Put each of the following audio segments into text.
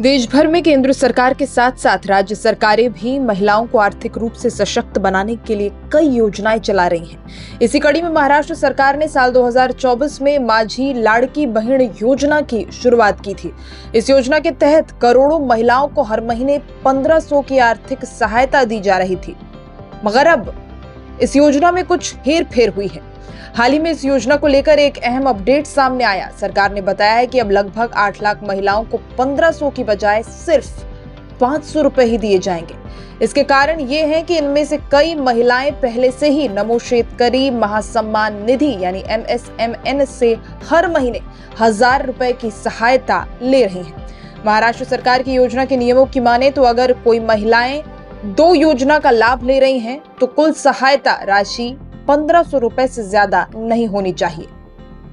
देश भर में केंद्र सरकार के साथ साथ राज्य सरकारें भी महिलाओं को आर्थिक रूप से सशक्त बनाने के लिए कई योजनाएं चला रही हैं। इसी कड़ी में महाराष्ट्र सरकार ने साल 2024 में माझी लाड़की बहन योजना की शुरुआत की थी। इस योजना के तहत करोड़ों महिलाओं को हर महीने 1500 की आर्थिक सहायता दी जा रही थी, मगर अब इस योजना में कुछ हेरफेर हुई है। हाल ही में इस योजना को लेकर एक अहम अपडेट सामने आया। सरकार ने बताया है कि अब लगभग 8 लाख महिलाओं को 1500 की बजाय सिर्फ 500 रुपए ही दिए जाएंगे। इसके कारण ये है कि इनमें से कई महिलाएं पहले से ही नमो शेतकरी महासम्मान निधि यानी MSMN से हर महीने 1000 रुपए की सहायता ले रही हैं। महाराष्ट्र सरकार की योजना के नियमों की माने तो अगर कोई महिलाएं 2 योजना का लाभ ले रही हैं तो कुल सहायता राशि 1500 रुपए से ज्यादा नहीं होनी चाहिए।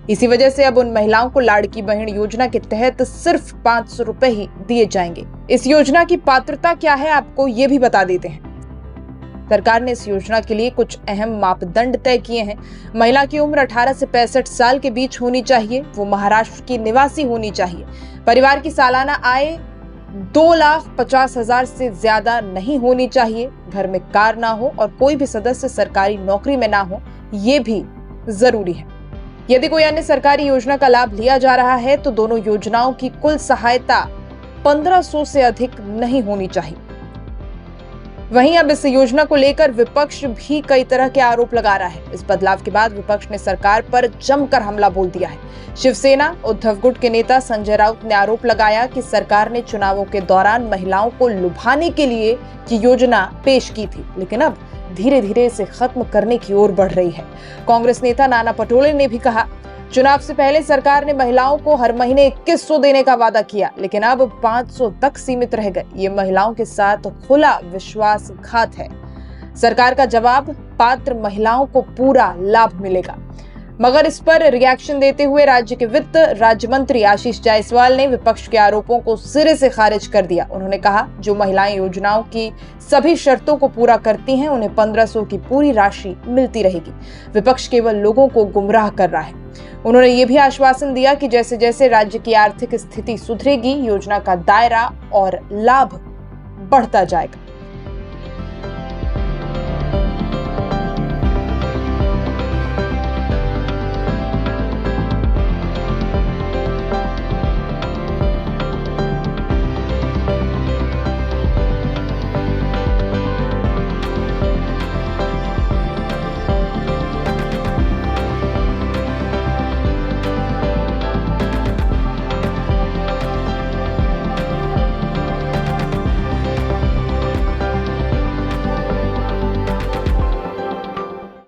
इसी वजह से अब उन महिलाओं को लाड़की बहन योजना के तहत सिर्फ 500 रुपए ही दिए जाएंगे। इस योजना की पात्रता क्या है, आपको ये भी बता देते हैं। सरकार ने इस योजना के लिए कुछ अहम मापदंड तय किए हैं। महिला की उम्र 18 से 65 साल के बीच होनी चाहिए, वो महाराष्ट्र की निवासी होनी चाहिए, परिवार की सालाना आय 2,50,000 से ज्यादा नहीं होनी चाहिए, घर में कार ना हो और कोई भी सदस्य सरकारी नौकरी में ना हो, ये भी जरूरी है। यदि कोई अन्य सरकारी योजना का लाभ लिया जा रहा है तो दोनों योजनाओं की कुल सहायता 1500 से अधिक नहीं होनी चाहिए। वहीं अब इस योजना को लेकर विपक्ष भी कई तरह के आरोप लगा रहा है। इस बदलाव के बाद विपक्ष ने सरकार पर जमकर हमला बोल दिया है। शिवसेना उद्धव गुट के नेता संजय राउत ने आरोप लगाया कि सरकार ने चुनावों के दौरान महिलाओं को लुभाने के लिए ये योजना पेश की थी, लेकिन अब धीरे धीरे इसे खत्म करने की ओर बढ़ रही है। कांग्रेस नेता नाना पटोले ने भी कहा, चुनाव से पहले सरकार ने महिलाओं को हर महीने 2100 देने का वादा किया, लेकिन अब 500 तक सीमित रह गए। ये महिलाओं के साथ खुला विश्वासघात है। सरकार का जवाब, पात्र महिलाओं को पूरा लाभ मिलेगा। मगर इस पर रिएक्शन देते हुए राज्य के वित्त राज्य मंत्री आशीष जायसवाल ने विपक्ष के आरोपों को सिरे से खारिज कर दिया। उन्होंने कहा, जो महिलाएं योजनाओं की सभी शर्तों को पूरा करती हैं उन्हें 1500 की पूरी राशि मिलती रहेगी। विपक्ष केवल लोगों को गुमराह कर रहा है। उन्होंने ये भी आश्वासन दिया कि जैसे जैसे राज्य की आर्थिक स्थिति सुधरेगी, योजना का दायरा और लाभ बढ़ता जाएगा।